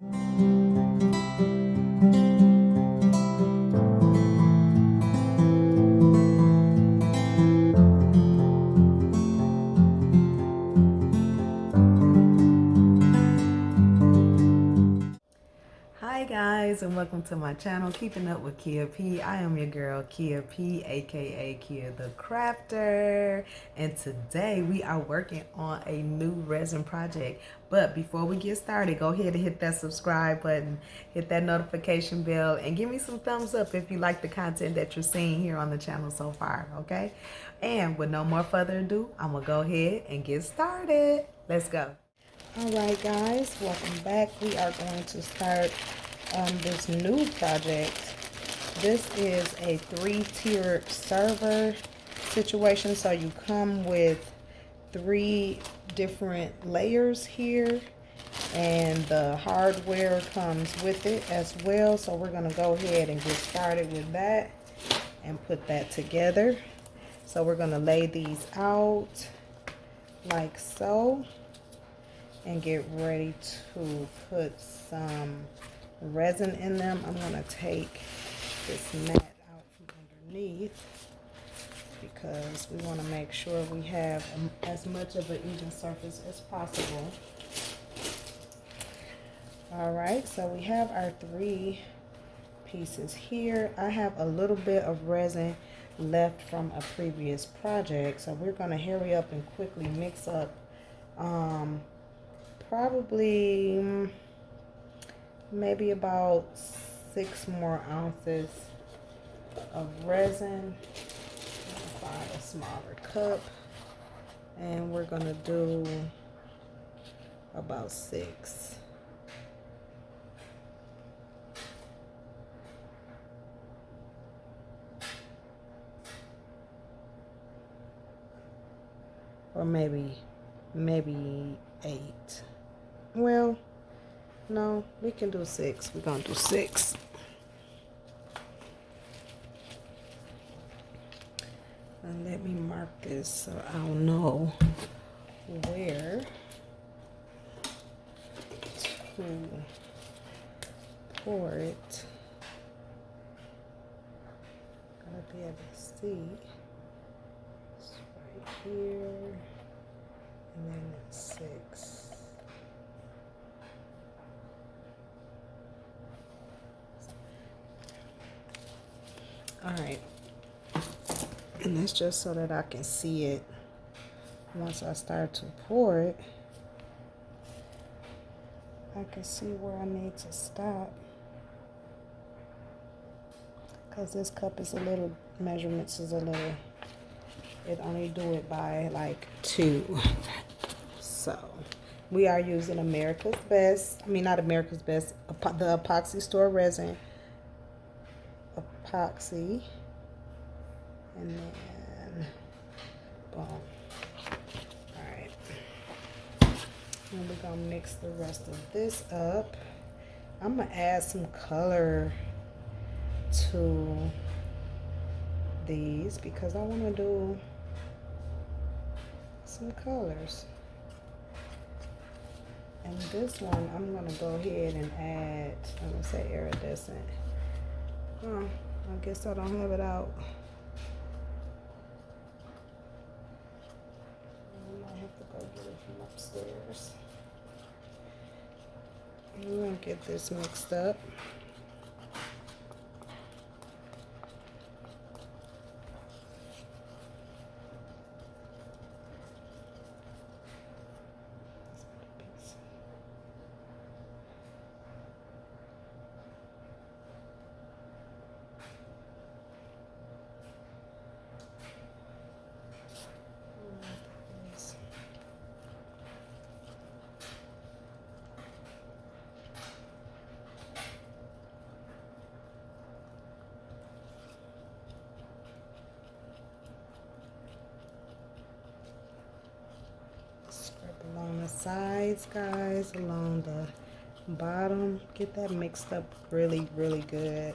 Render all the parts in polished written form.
Hi guys, and welcome to my channel, Keeping Up with Kia P. I am your girl Kia P, aka Kia the Crafter, and today we are working on a new resin project. But before we get started, go ahead and hit that subscribe button, hit that notification bell, and give me some thumbs up if you like the content that you're seeing here on the channel so far, okay? And with no more further ado, I'm gonna go ahead and get started. Let's go. All right guys, welcome back. We are going to start this new project. This is a 3-tier server situation, so you come with 3 different layers here, and the hardware comes with it as well. So we're going to go ahead and get started with that and put that together. So we're going to lay these out like so and get ready to put some resin in them. I'm going to take this mat out from underneath because we want to make sure we have as much of an even surface as possible. Alright, so we have our 3 pieces here. I have a little bit of resin left from a previous project, so we're going to hurry up and quickly mix up probably maybe about 6 more ounces of resin. Find a smaller cup, and we're gonna do about 6. Or maybe 8. Well, no, we can do 6. We're gonna do 6. And let me mark this so I'll know where to pour it. Gotta be able to see. It's right here, and then it's 6. Alright, and that's just so that I can see it once I start to pour it. I can see where I need to stop, because this cup is a little, measurements is a little, it only do it by like 2. So we are using America's Best, not America's Best, the Epoxy Store resin. Epoxy, and then boom. Alright, and we're gonna mix the rest of this up. I'm gonna add some color to these because I want to do some colors. And this one I'm gonna go ahead and add, I'm gonna say iridescent. I guess I don't have it out. I might have to go get it from upstairs. We're gonna get this mixed up. Along the sides, guys, along the bottom. Get that mixed up really, really good.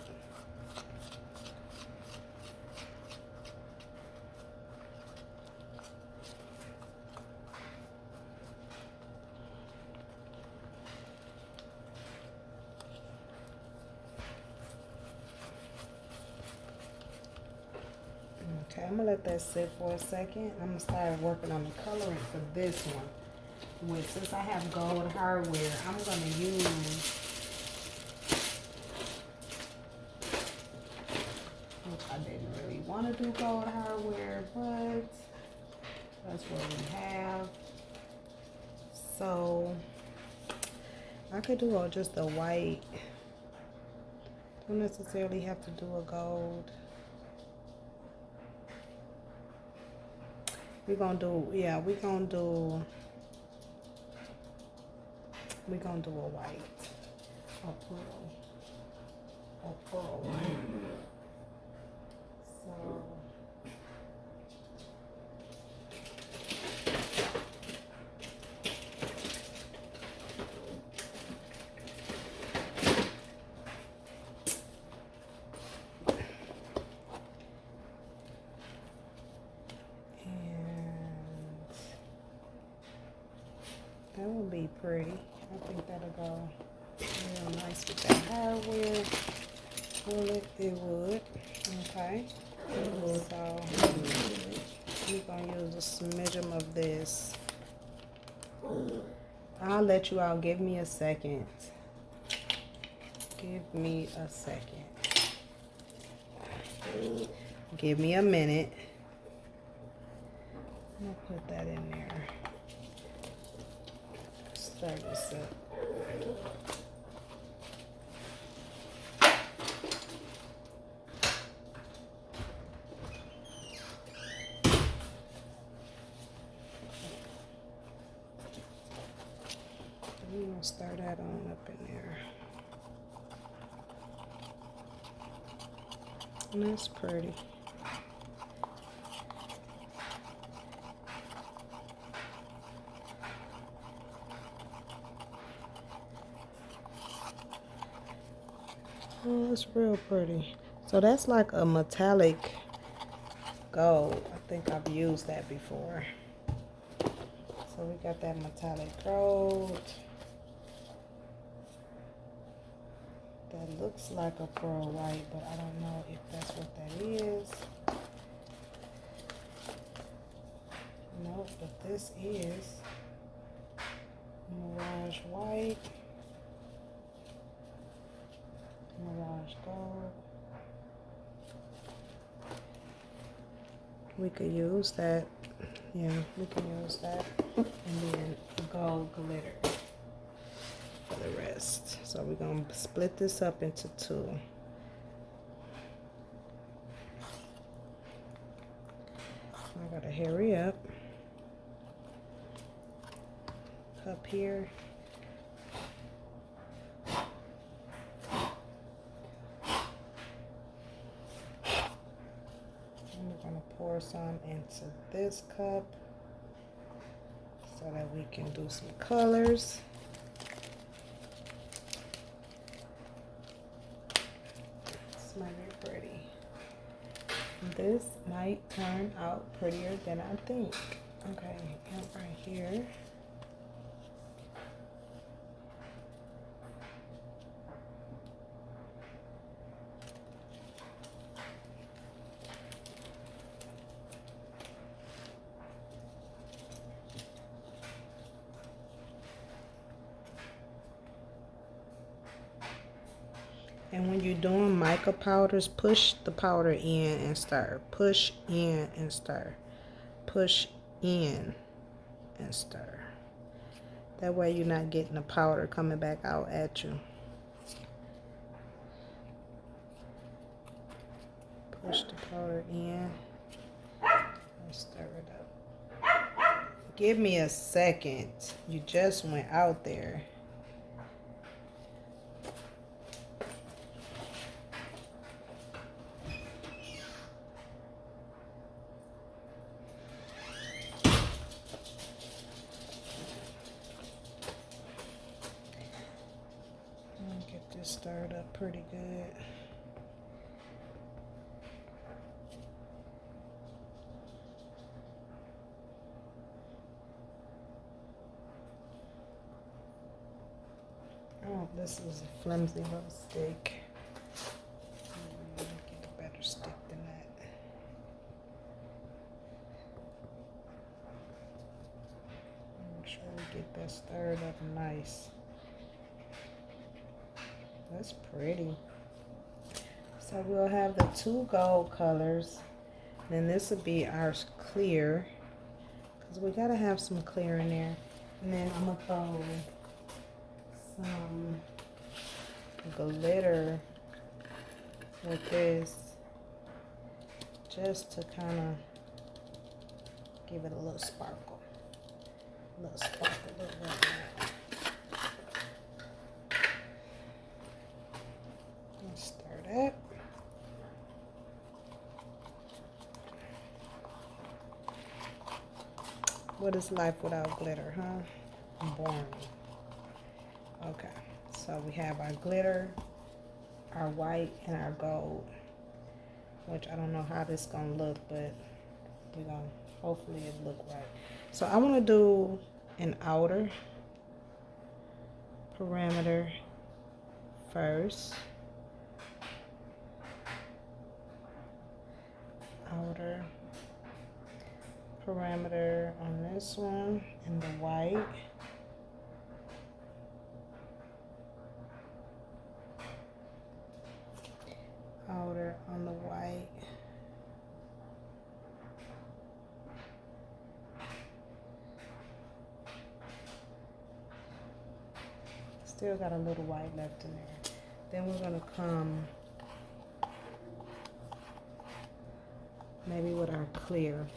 I'm gonna let that sit for a second. I'm gonna start working on the coloring for this one. Since I have gold hardware, I'm gonna use, I didn't really want to do gold hardware, but that's what we have. So I could do just a white. Don't necessarily have to do a gold. We're gonna do, yeah, we're gonna do a white, a pearl white. So that would be pretty. I think that'll go real nice with that hardware. Will it? It would. Okay. So we're gonna use a smidgen of this. I'll let you out. Give me a second. Give me a second. Give me a minute. I'm gonna put that in there. Start this up. I'm gonna start that on up in there. And that's pretty. Oh, it's real pretty. So that's like a metallic gold. I think I've used that before. So we got that metallic gold. That looks like a pearl white, but I don't know if that's what that is. No, but this is Mirage white. Mirage gold. We could use that. Yeah, we can use that. And then gold glitter for the rest. So we're going to split this up into two. I got to hurry up. Up here. We're going to pour some into this cup so that we can do some colors. This might be pretty. This might turn out prettier than I think. Okay, and right here. And when you're doing mica powders, push the powder in and stir. Push in and stir. Push in and stir. That way you're not getting the powder coming back out at you. Push the powder in and stir it up. Give me a second. You just went out there. Get this stirred up pretty good. Oh, this is a flimsy little stick. Get a better stick than that. get that stirred up nice. That's pretty. So we'll have the 2 gold colors. Then this will be our clear, because we gotta have some clear in there. And then I'm gonna throw some glitter with this, just to kind of give it a little sparkle. A little sparkle, a little bit. Let's stir that. What is life without glitter, huh? Boring. Okay, so we have our glitter, our white, and our gold, which I don't know how this gonna look, but we're gonna, hopefully it look right. So I want to do an outer perimeter first. Outer perimeter on this one in the white. Outer on the white. Still got a little white left in there. Then we're gonna come maybe with our clear.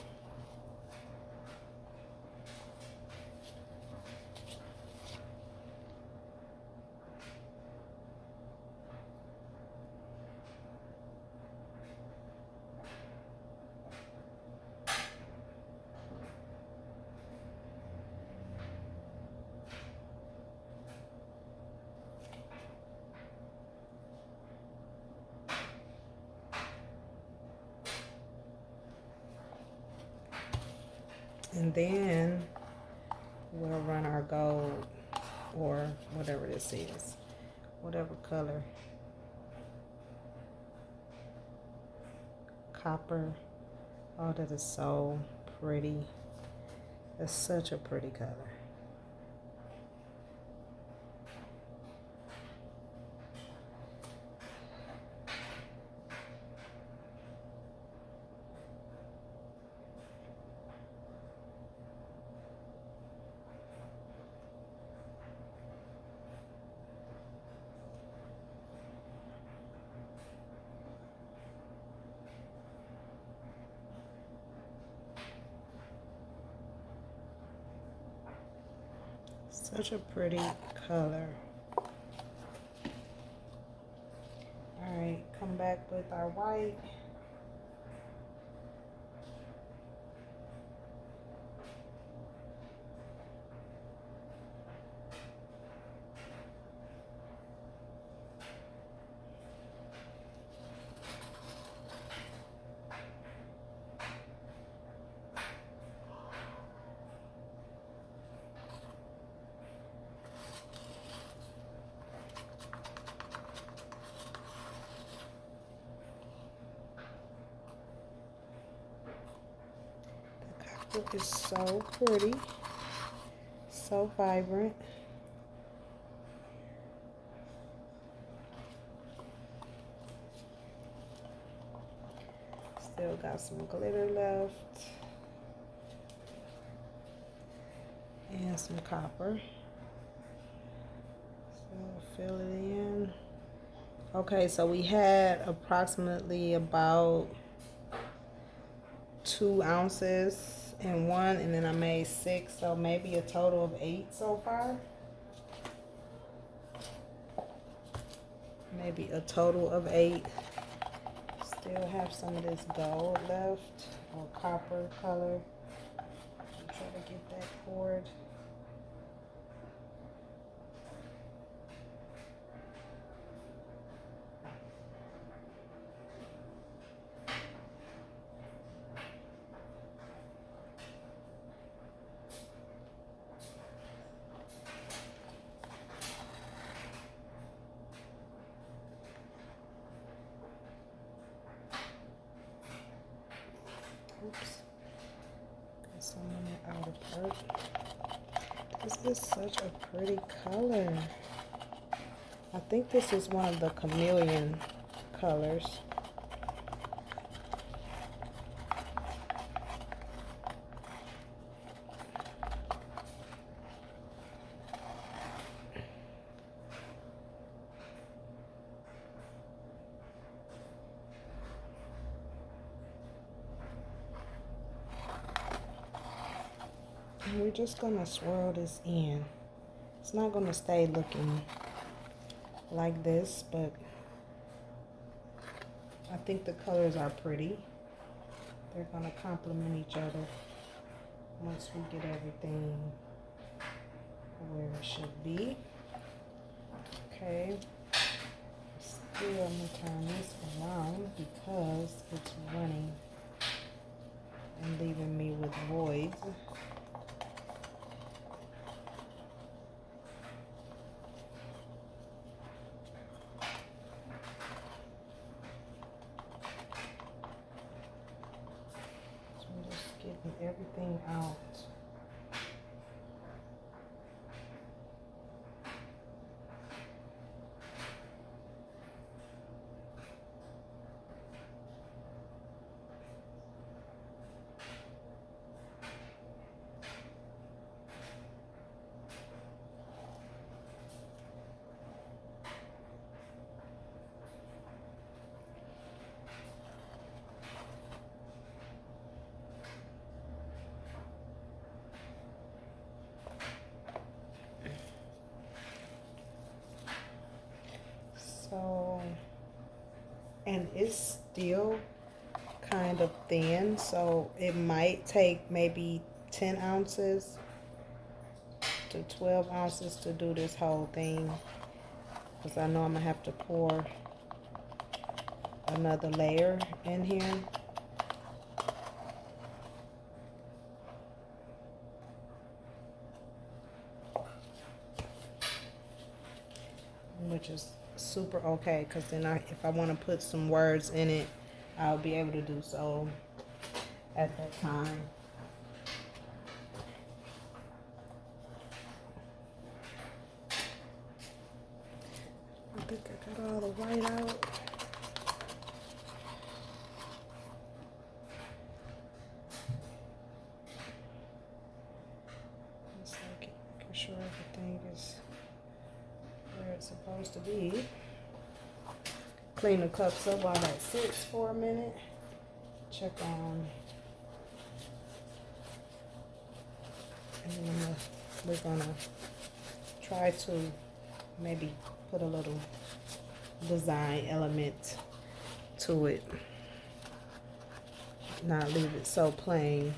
And then we'll run our gold, or whatever this is, whatever color. Copper. Oh, that is so pretty. That's such a pretty color. Such a pretty color. Alright, come back with our white. It is so pretty, so vibrant. Still got some glitter left and some copper. So fill it in. Okay, so we had approximately about 2 ounces in one, and then I made 6, so maybe a total of 8 so far. Maybe a total of 8. Still have some of this gold left, or copper color. I'm trying to get that poured. Oops. Got some in the outer part. This is such a pretty color. I think this is one of the chameleon colors. And we're just gonna swirl this in. It's not gonna stay looking like this, but I think the colors are pretty. They're gonna complement each other once we get everything where it should be. Okay. Still, I'm gonna turn this around because it's running and leaving me with voids. So I'm just getting everything out. So, and it's still kind of thin, so it might take maybe 10 ounces to 12 ounces to do this whole thing, because I know I'm gonna have to pour another layer in here. Which is super okay, because then if I want to put some words in it, I'll be able to do so at that time. I think I got all the white out. Just like making sure everything is where it's supposed to be. Clean the cups up while that sits for a minute. Check on. And then we're gonna try to maybe put a little design element to it. Not leave it so plain.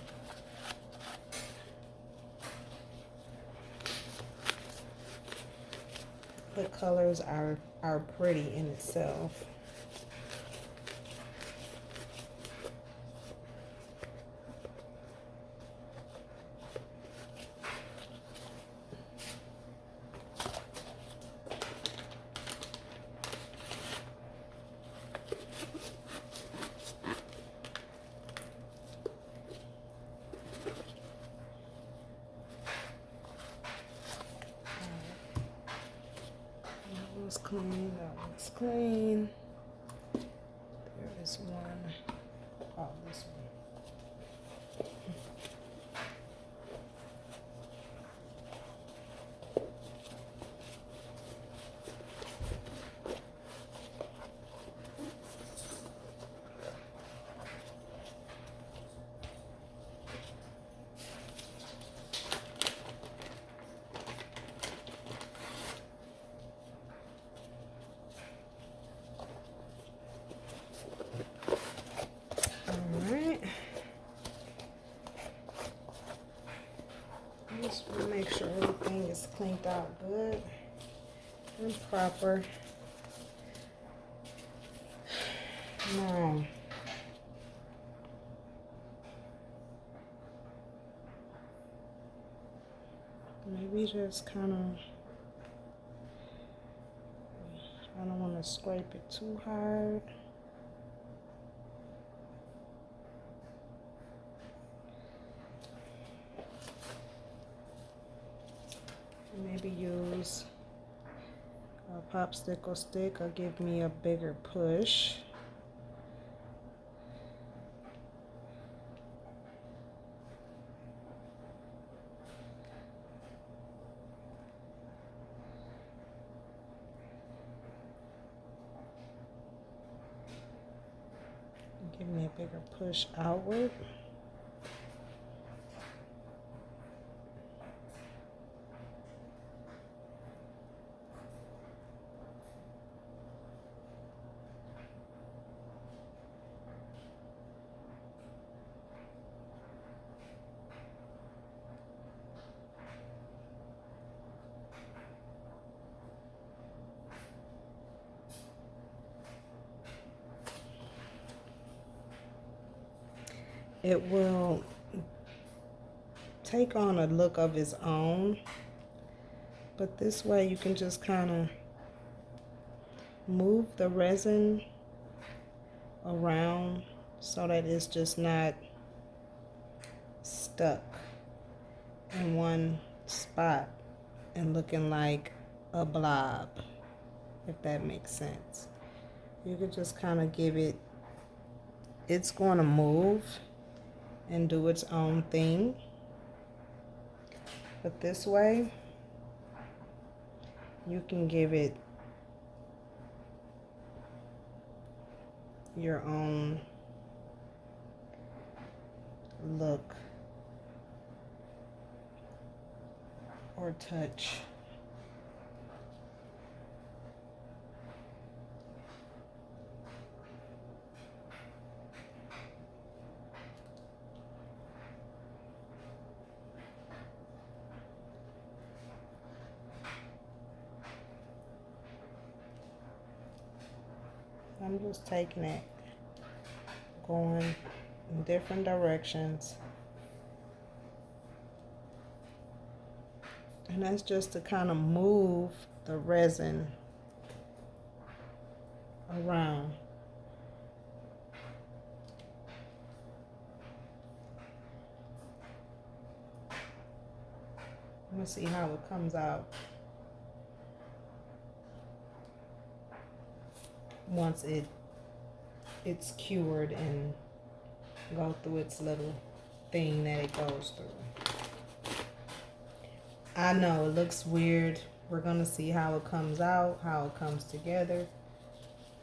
The colors are pretty in itself. Clean, that looks clean. There is one. Oh, this one. Just want to make sure everything is cleaned out good and proper. Now, maybe just kind of, I don't want to scrape it too hard. Maybe use a popsicle stick or give me a bigger push. Give me a bigger push outward. It will take on a look of its own, but this way you can just kind of move the resin around so that it's just not stuck in one spot and looking like a blob, if that makes sense. You could just kind of give it, it's going to move and do its own thing. But this way, you can give it your own look or touch. I'm just taking it, going in different directions. And that's just to kind of move the resin around. Let's see how it comes out once it's cured and go through its little thing that it goes through. I know it looks weird. We're gonna see how it comes out, how it comes together.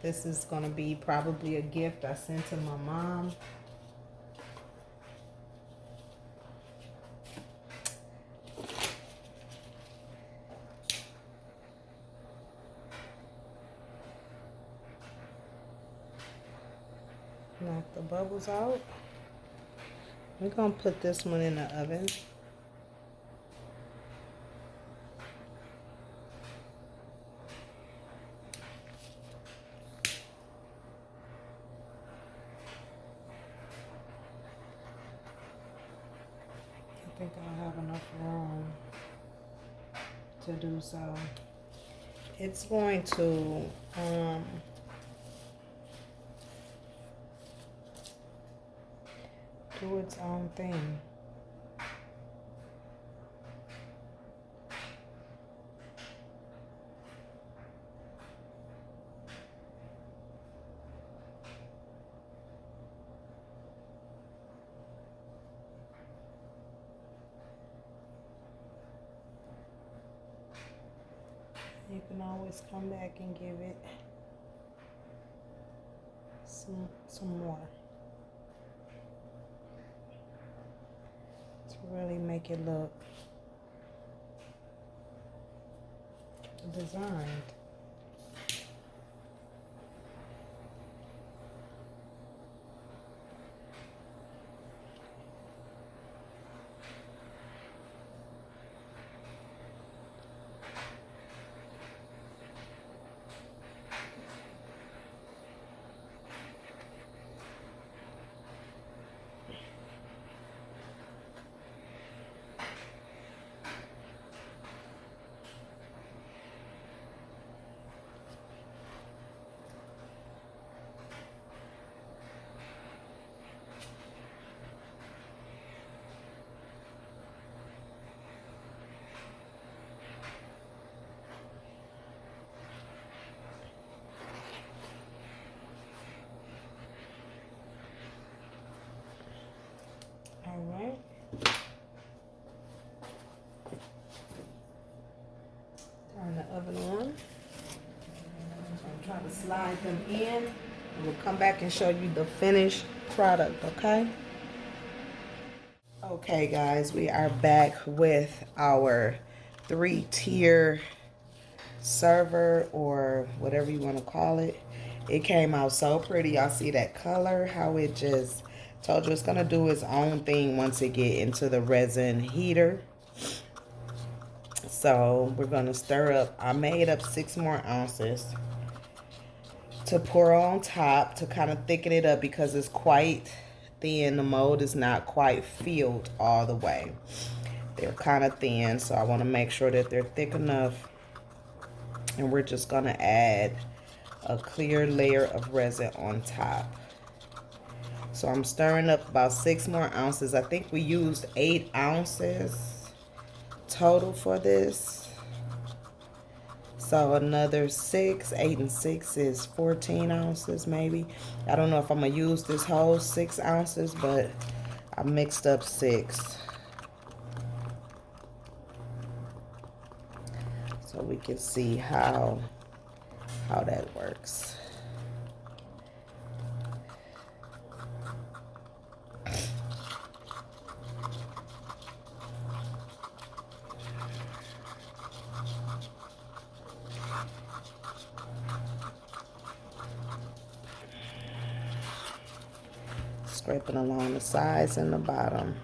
This is gonna be probably a gift I sent to my mom. Knock the bubbles out. We're gonna put this one in the oven. I think I'll have enough room to do so. It's going to do its own thing. You can always come back and give it some more to really make it look designed. the oven on. I'm trying to slide them in. And we'll come back and show you the finished product, okay? Okay, guys, we are back with our 3-tier server, or whatever you want to call it. It came out so pretty. Y'all see that color, how it just told you it's gonna do its own thing once it get into the resin heater. So we're gonna stir up. I made up 6 more ounces to pour on top to kind of thicken it up because it's quite thin. The mold is not quite filled all the way. They're kind of thin, so I want to make sure that they're thick enough. And we're just going to add a clear layer of resin on top. So I'm stirring up about 6 more ounces. I think we used 8 ounces total for this. So another 6, 8 and 6 is 14 ounces maybe. I don't know if I'm going to use this whole 6 ounces, but I mixed up 6. So we can see how that works. Scraping along the sides and the bottom.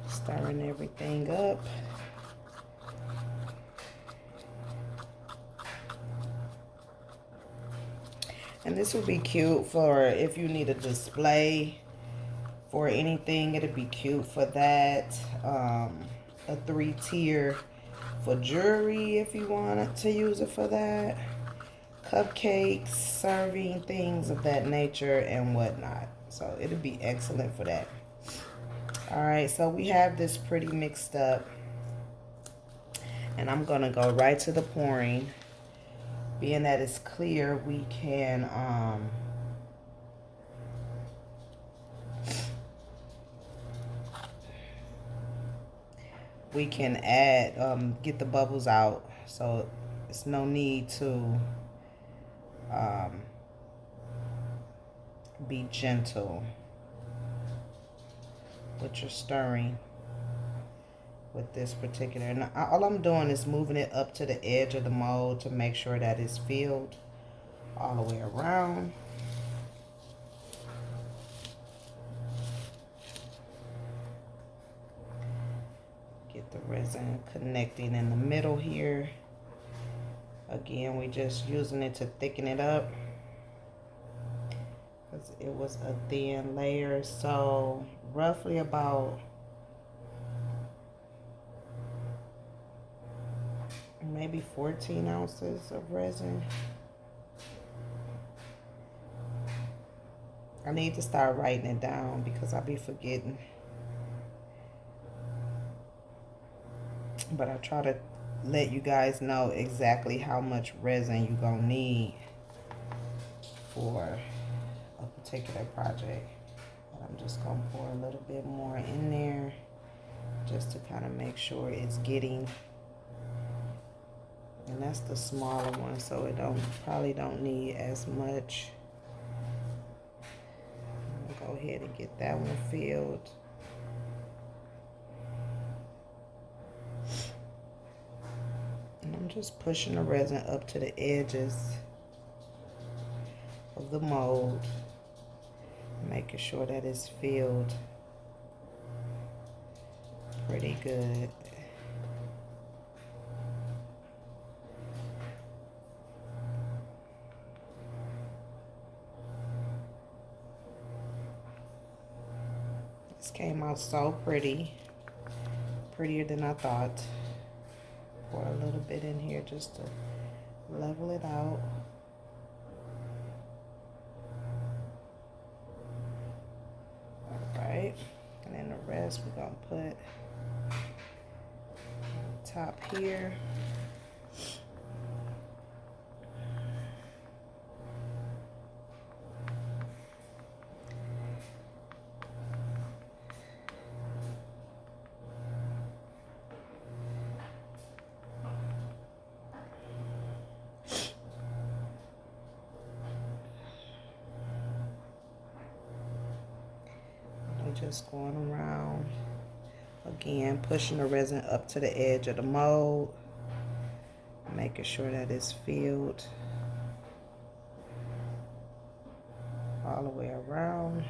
Stirring everything up. And this would be cute for if you need a display for anything. It'd be cute for that. A 3-tier for jewelry if you wanted to use it for that. Cupcakes, serving, things of that nature and whatnot. So it'd be excellent for that. Alright, so we have this pretty mixed up. And I'm going to go right to the pouring. Being that it's clear, we can add, get the bubbles out. So it's no need to be gentle with your stirring with this particular. And all I'm doing is moving it up to the edge of the mold to make sure that it's filled all the way around. Get the resin connecting in the middle here. Again, we just using it to thicken it up because it was a thin layer. So roughly about maybe 14 ounces of resin. I need to start writing it down because I'll be forgetting. But I try to let you guys know exactly how much resin you're gonna need for a particular project. And I'm just gonna pour a little bit more in there just to kind of make sure it's getting. And that's the smaller one, so it probably don't need as much. I'm gonna go ahead and get that one filled. And I'm just pushing the resin up to the edges of the mold, making sure that it's filled pretty good. This came out so pretty, prettier than I thought. Pour a little bit in here just to level it out. Alright, and then the rest we're gonna put on top here. And just going around, again, pushing the resin up to the edge of the mold, making sure that it's filled all the way around.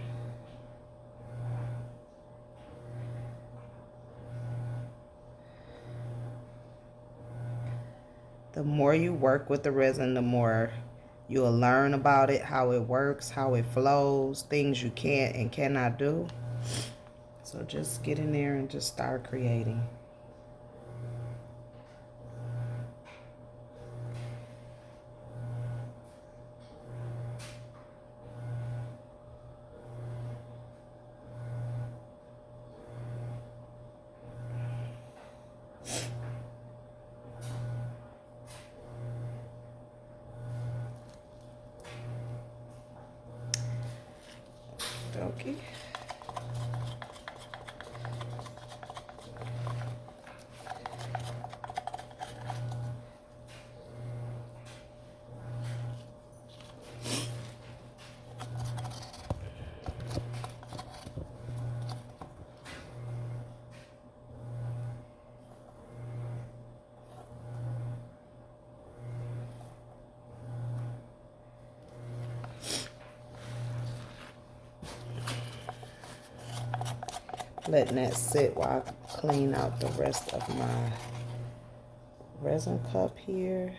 The more you work with the resin, the more you'll learn about it, how it works, how it flows, things you can and cannot do. So just get in there and just start creating. Okay. Letting that sit while I clean out the rest of my resin cup here.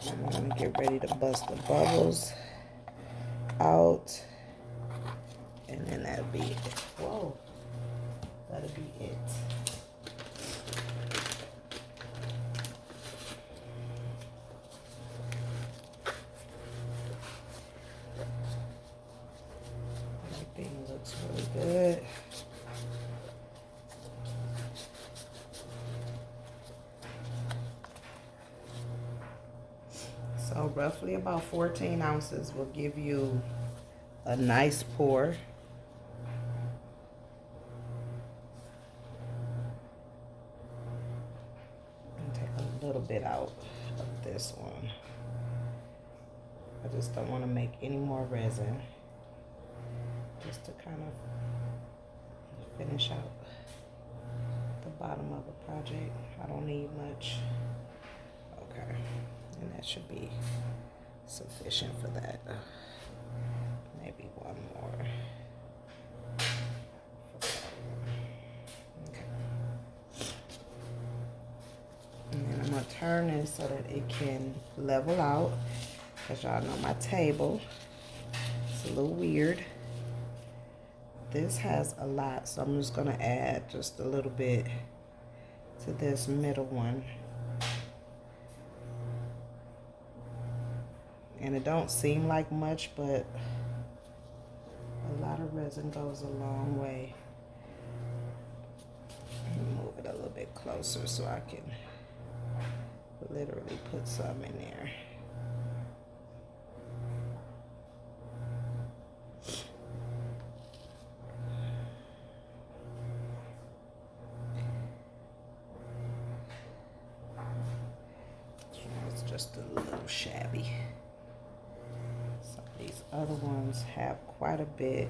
I'm gonna get ready to bust the bubbles out, and then that'll be it. Whoa, that'll be it. Everything looks really good. So roughly about 14 ounces will give you a nice pour. And take a little bit out of this one. I just don't want to make any more resin. Just to kind of finish out the bottom of the project. I don't need much. Okay. And that should be sufficient for that. Maybe one more. Okay. And then I'm going to turn this so that it can level out. Because y'all know my table. It's a little weird. This has a lot, so I'm just going to add just a little bit to this middle one. And it don't seem like much, but a lot of resin goes a long way. Move it a little bit closer so I can literally put some in there. It's just a little shabby. These other ones have quite a bit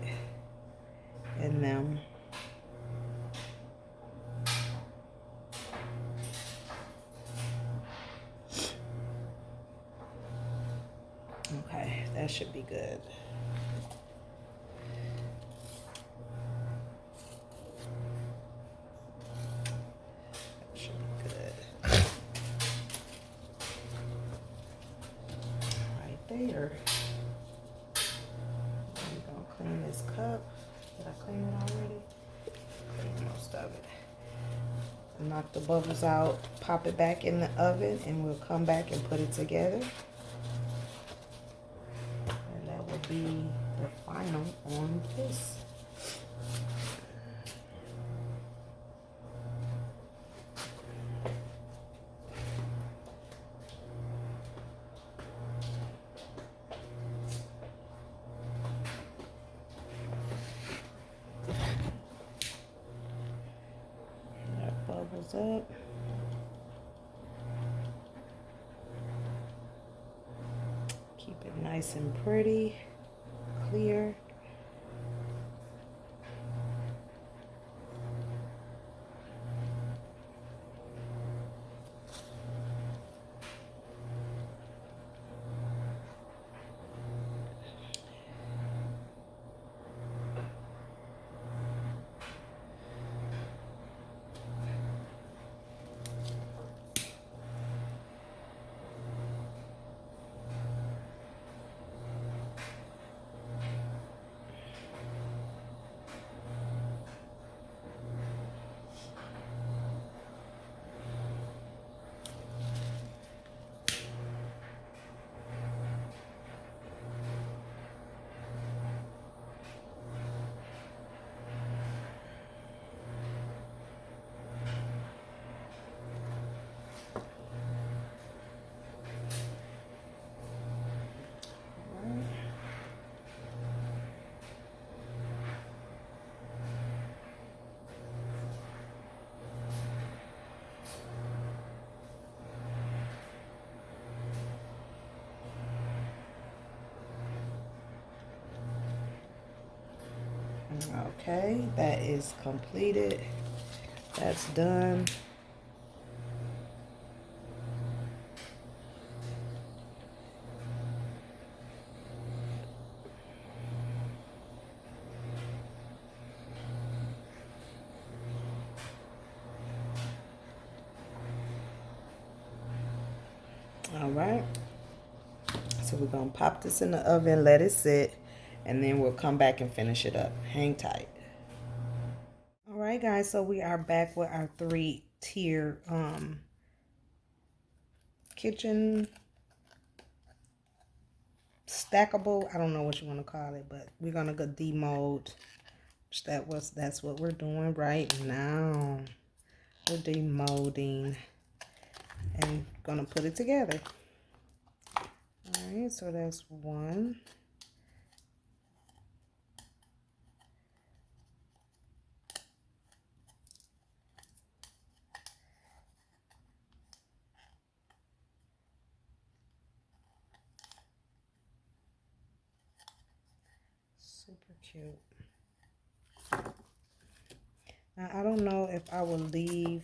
in them. Okay, That should be good. That should be good. Right there. I'm gonna clean this cup. Did I clean it already? Clean most of it. Knock the bubbles out, pop it back in the oven, and we'll come back and put it together. And that will be the final on this. That bubbles up. Keep it nice and pretty, clear. Okay, that is completed. That's done. All right. So we're going to pop this in the oven, let it sit, and then we'll come back and finish it up. Hang tight. All right, guys, so we are back with our 3-tier kitchen stackable. I don't know what you want to call it, but we're going to go demold. That's what we're doing right now. We're demolding and going to put it together. All right, so that's one. Super cute. Now, I don't know if I will leave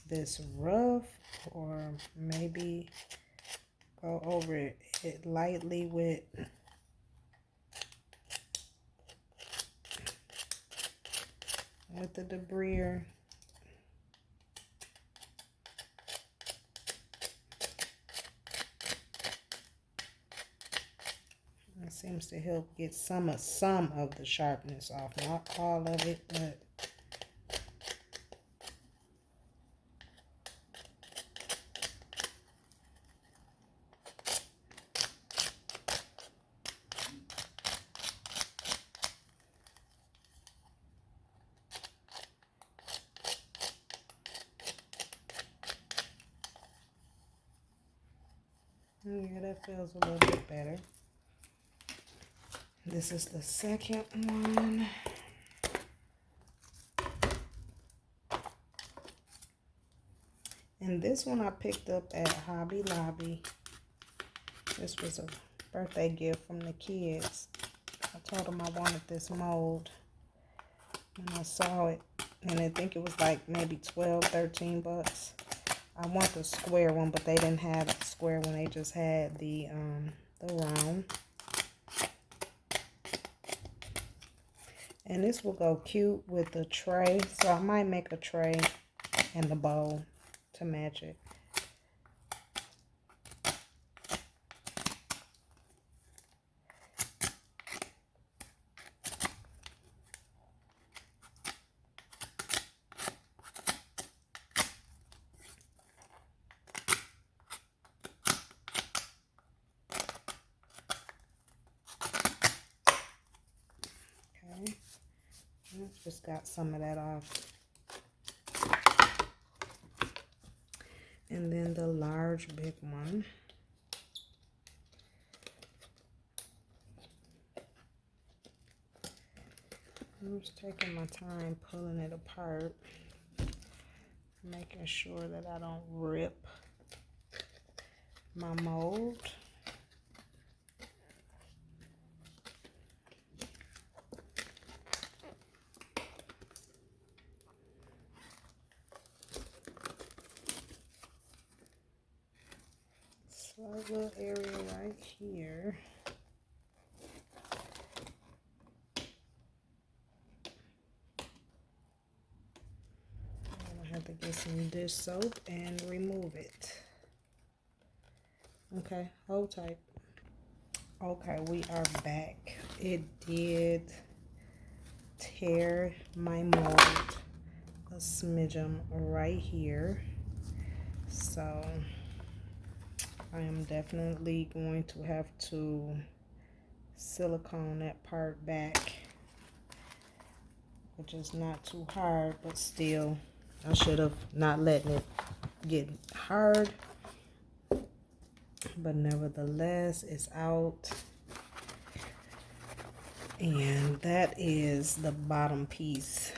this rough or maybe go over it lightly with the debris. It seems to help get some of the sharpness off, not all of it, but yeah, that feels a little bit better. This is the second one. And this one I picked up at Hobby Lobby. This was a birthday gift from the kids. I told them I wanted this mold. And I saw it. And I think it was like maybe 12, 13 bucks. I want the square one, but they didn't have the square one. They just had the round. And this will go cute with the tray. So I might make a tray and the bowl to match it. Just got some of that off. And then the large big one. I'm just taking my time pulling it apart, making sure that I don't rip my mold. Slight little area right here. I have to get some dish soap and remove it. Okay, hold tight. Okay, we are back. It did tear my mold a smidgen right here. So I am definitely going to have to silicone that part back, which is not too hard, but still I should have not letting it get hard, but nevertheless it's out. And that is the bottom piece.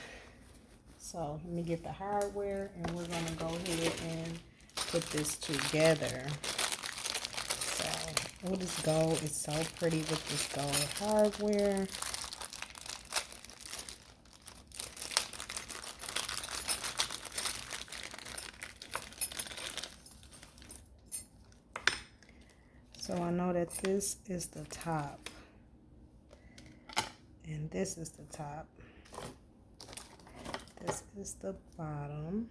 So let me get the hardware and we're going to go ahead and put this together. So, oh, this gold is so pretty with this gold hardware. So I know that this is the top and this is the top. This is the bottom.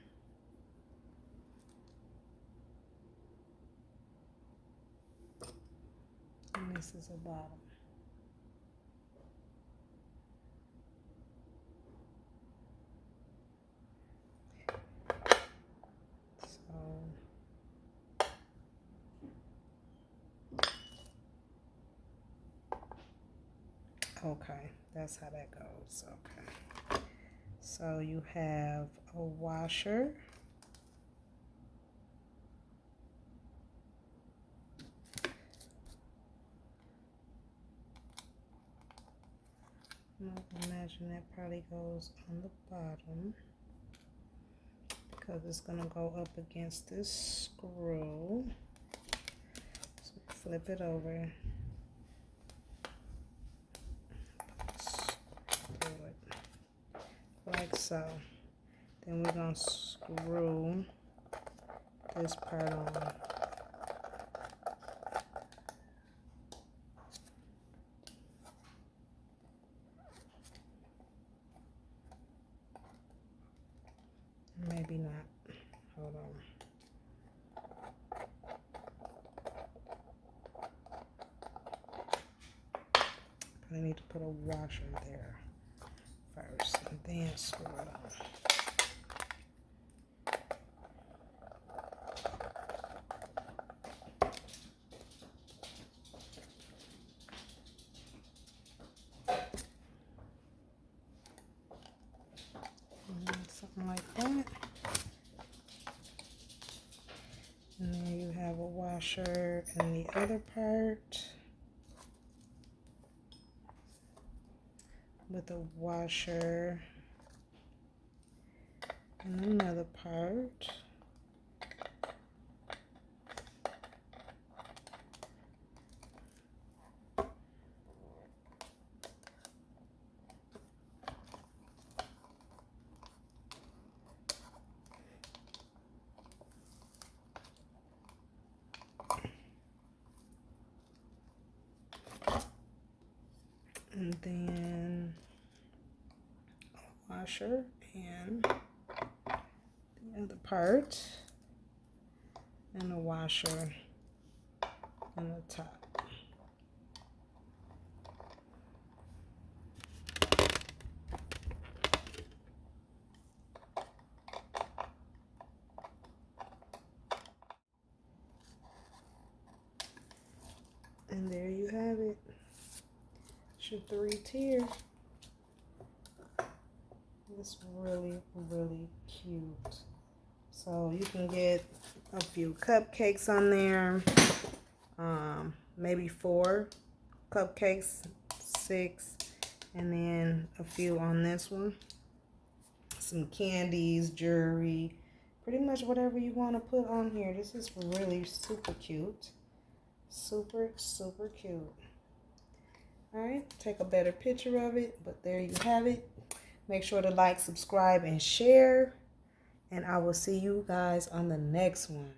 And this is the bottom. Okay, that's how that goes. Okay, so you have a washer, I imagine that probably goes on the bottom because it's gonna go up against this screw. So flip it over. Like so. Then we're going to screw this part on. Maybe not. Hold on. I need to put a washer there first and then screw it on. Something like that. And then you have a washer in the other part with a washer in another part. And then a washer and the other part, and a washer on the top. And there you have it. It's your 3-tier. It's really, really cute. So you can get a few cupcakes on there. Maybe 4 cupcakes, 6, and then a few on this one. Some candies, jewelry, pretty much whatever you want to put on here. This is really super cute. Super, super cute. Alright, take a better picture of it, but there you have it. Make sure to like, subscribe, and share. And I will see you guys on the next one.